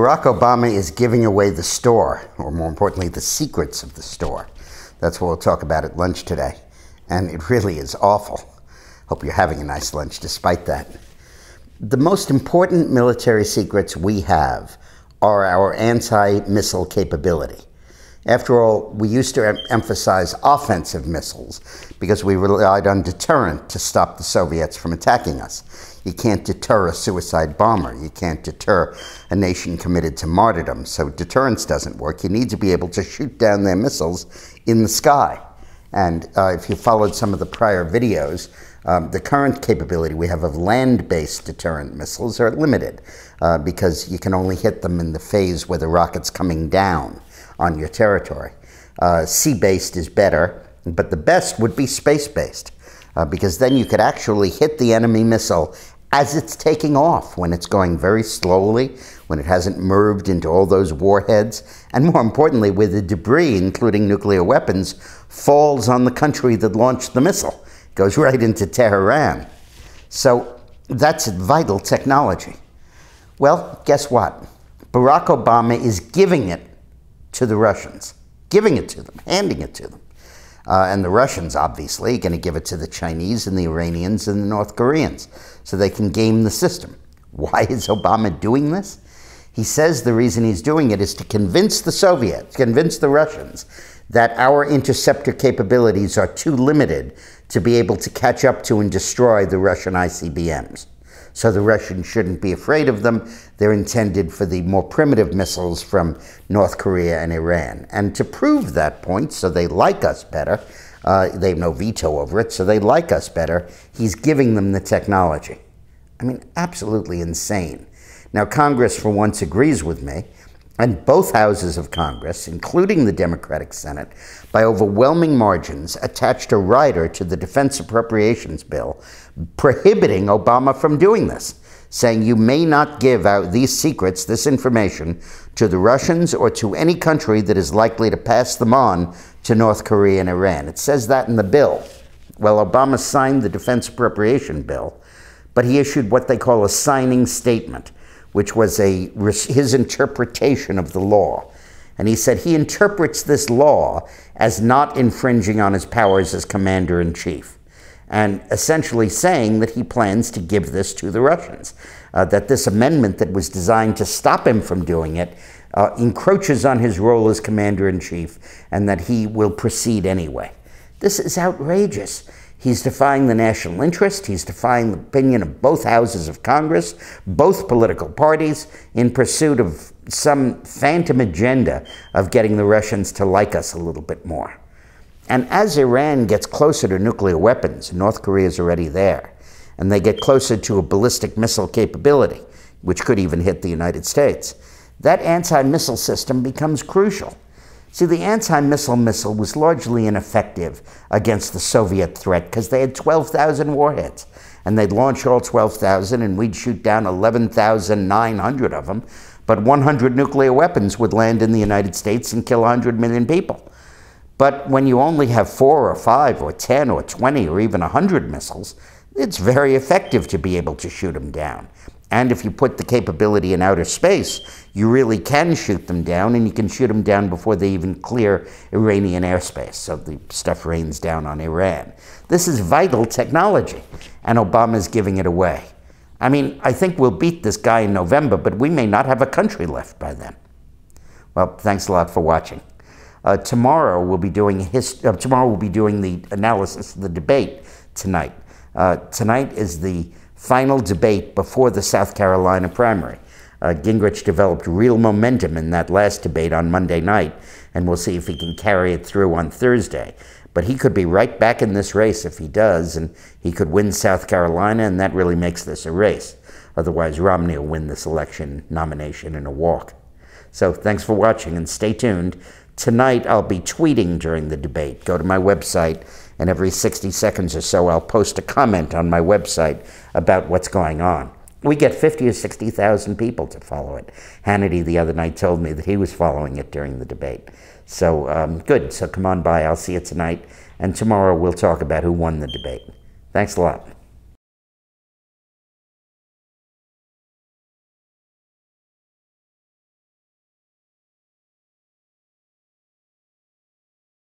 Barack Obama is giving away the store, or more importantly, the secrets of the store. That's what we'll talk about at lunch today. And it really is awful. Hope you're having a nice lunch despite that. The most important military secrets we have are our anti-missile capability. After all, we used to emphasize offensive missiles because we relied on deterrent to stop the Soviets from attacking us. You can't deter a suicide bomber. You can't deter a nation committed to martyrdom. So deterrence doesn't work. You need to be able to shoot down their missiles in the sky. And if you followed some of the prior videos, the current capability we have of land-based deterrent missiles are limited because you can only hit them in the phase where the rocket's coming down on your territory. Sea-based is better, but the best would be space-based because then you could actually hit the enemy missile as it's taking off, when it's going very slowly, when it hasn't merged into all those warheads, and more importantly, where the debris, including nuclear weapons, falls on the country that launched the missile. It goes right into Tehran. So that's vital technology. Well, guess what? Barack Obama is giving it to the Russians, giving it to them, handing it to them. And the Russians, obviously, are going to give it to the Chinese and the Iranians and the North Koreans so they can game the system. Why is Obama doing this? He says the reason he's doing it is to convince the Soviets, convince the Russians, that our interceptor capabilities are too limited to be able to catch up to and destroy the Russian ICBMs. So the Russians shouldn't be afraid of them. They're intended for the more primitive missiles from North Korea and Iran. And to prove that point, so they like us better, they have no veto over it, so they like us better, he's giving them the technology. I mean, absolutely insane. Now, Congress, for once, agrees with me, and both houses of Congress, including the Democratic Senate, by overwhelming margins, attached a rider to the Defense Appropriations Bill prohibiting Obama from doing this, saying you may not give out these secrets, this information, to the Russians or to any country that is likely to pass them on to North Korea and Iran. It says that in the bill. Well, Obama signed the Defense Appropriation Bill, but he issued what they call a signing statement, which was his interpretation of the law. And he said he interprets this law as not infringing on his powers as commander-in-chief, and essentially saying that he plans to give this to the Russians, that this amendment that was designed to stop him from doing it encroaches on his role as commander-in-chief, and that he will proceed anyway. This is outrageous. He's defying the national interest. He's defying the opinion of both houses of Congress, both political parties, in pursuit of some phantom agenda of getting the Russians to like us a little bit more. And as Iran gets closer to nuclear weapons, North Korea is already there, and they get closer to a ballistic missile capability, which could even hit the United States, that anti-missile system becomes crucial. See, the anti-missile missile was largely ineffective against the Soviet threat because they had 12,000 warheads. And they'd launch all 12,000 and we'd shoot down 11,900 of them. But 100 nuclear weapons would land in the United States and kill 100 million people. But when you only have 4 or 5 or 10 or 20 or even 100 missiles, it's very effective to be able to shoot them down. And if you put the capability in outer space, you really can shoot them down, and you can shoot them down before they even clear Iranian airspace, so the stuff rains down on Iran. This is vital technology, and Obama's giving it away. I mean, I think we'll beat this guy in November, but we may not have a country left by then. Well, thanks a lot for watching. Tomorrow we'll be doing the analysis of the debate tonight. Tonight is the final debate before the South Carolina primary. Gingrich developed real momentum in that last debate on Monday night, and we'll see if he can carry it through on Thursday. But he could be right back in this race if he does, and he could win South Carolina, and that really makes this a race. Otherwise, Romney will win this election nomination in a walk. So thanks for watching, and stay tuned. Tonight, I'll be tweeting during the debate. Go to my website, and every 60 seconds or so, I'll post a comment on my website about what's going on. We get 50 or 60,000 people to follow it. Hannity the other night told me that he was following it during the debate. So good, so come on by, I'll see you tonight, and tomorrow we'll talk about who won the debate. Thanks a lot.